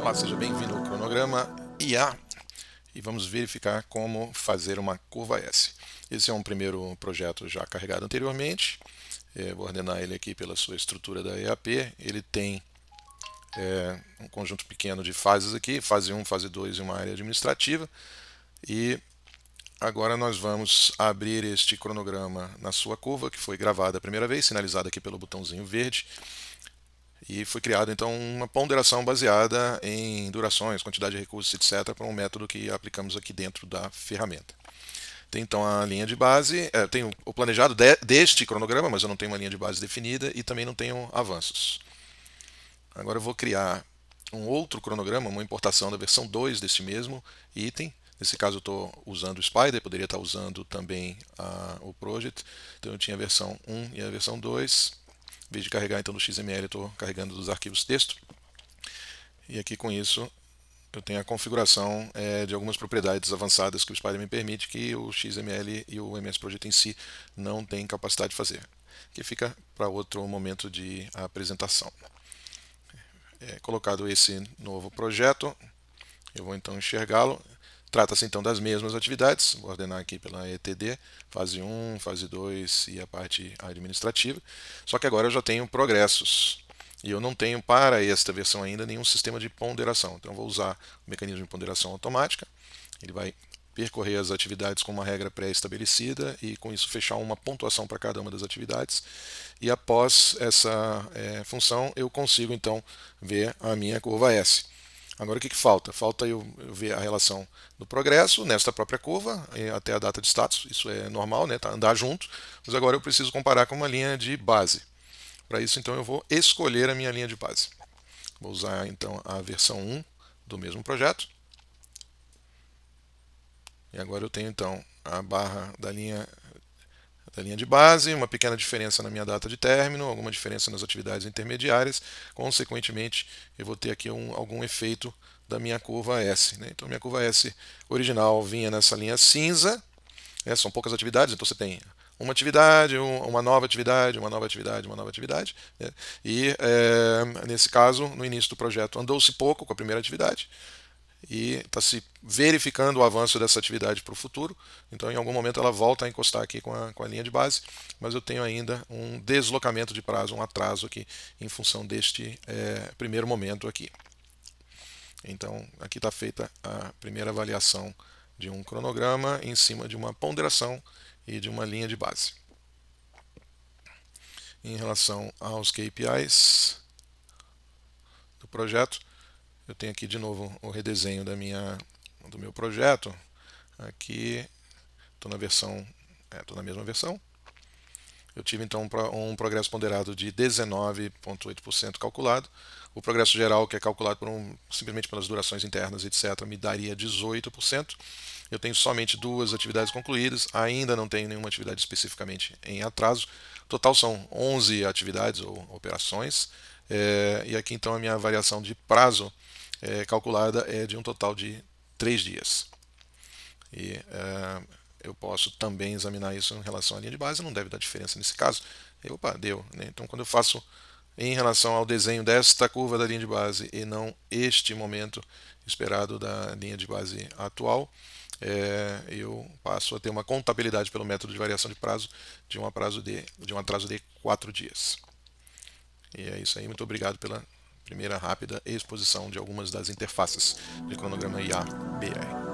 Olá, seja bem-vindo ao cronograma IA e vamos verificar como fazer uma curva S. Esse é um primeiro projeto já carregado anteriormente. Vou ordenar ele aqui pela sua estrutura da EAP. Ele tem um conjunto pequeno de fases aqui, fase 1, fase 2 e uma área administrativa. E agora nós vamos abrir este cronograma na sua curva, que foi gravada a primeira vez, sinalizada aqui pelo botãozinho verde. E foi criada então uma ponderação baseada em durações, quantidade de recursos, etc., para um método que aplicamos aqui dentro da ferramenta. Tem então a linha de base, tem o planejado deste cronograma, mas eu não tenho uma linha de base definida e também não tenho avanços. Agora eu vou criar um outro cronograma, uma importação da versão 2 desse mesmo item. Nesse caso eu estou usando o Spider, poderia estar usando também o Project. Então eu tinha a versão 1 e a versão 2. Em vez de carregar então do XML, eu estou carregando dos arquivos texto. E aqui com isso eu tenho a configuração de algumas propriedades avançadas que o Spider me permite que o XML e o MS Project em si não têm capacidade de fazer. Que fica para outro momento de apresentação. Colocado esse novo projeto, eu vou então enxergá-lo. Trata-se então das mesmas atividades, vou ordenar aqui pela ETD, fase 1, fase 2 e a parte administrativa. Só que agora eu já tenho progressos e eu não tenho para esta versão ainda nenhum sistema de ponderação. Então eu vou usar o mecanismo de ponderação automática, ele vai percorrer as atividades com uma regra pré-estabelecida e com isso fechar uma pontuação para cada uma das atividades. E após essa função eu consigo então ver a minha curva S. Agora o que falta? Falta eu ver a relação do progresso nesta própria curva até a data de status. Isso é normal, né? Tá, andar junto. Mas agora eu preciso comparar com uma linha de base. Para isso, então, eu vou escolher a minha linha de base. Vou usar então a versão 1 do mesmo projeto. E agora eu tenho então a barra da linha de base, uma pequena diferença na minha data de término, alguma diferença nas atividades intermediárias. Consequentemente, eu vou ter aqui algum efeito da minha curva S. Né? Então, minha curva S original vinha nessa linha cinza, são poucas atividades, então você tem uma atividade, uma nova atividade, uma nova atividade, uma nova atividade. Né? E, nesse caso, no início do projeto, andou-se pouco com a primeira atividade e está se verificando o avanço dessa atividade para o futuro. Então, em algum momento, ela volta a encostar aqui com a linha de base, mas eu tenho ainda um deslocamento de prazo, um atraso aqui em função deste primeiro momento aqui. Então, aqui está feita a primeira avaliação de um cronograma em cima de uma ponderação e de uma linha de base. Em relação aos KPIs do projeto, eu tenho aqui de novo o redesenho do meu projeto. Aqui estou na mesma versão. Eu tive então um progresso ponderado de 19,8% calculado. O progresso geral, que é calculado simplesmente pelas durações internas, etc., me daria 18%. Eu tenho somente 2 atividades concluídas, ainda não tenho nenhuma atividade especificamente em atraso. O total são 11 atividades ou operações. E aqui então a minha variação de prazo calculada é de um total de 3 dias. E eu posso também examinar isso em relação à linha de base, não deve dar diferença nesse caso. Opa, deu. Né? Então, quando eu faço em relação ao desenho desta curva da linha de base e não este momento esperado da linha de base atual, eu passo a ter uma contabilidade pelo método de variação de prazo de um atraso de 4 dias. E é isso aí, muito obrigado pela primeira rápida exposição de algumas das interfaces de cronograma IA BR.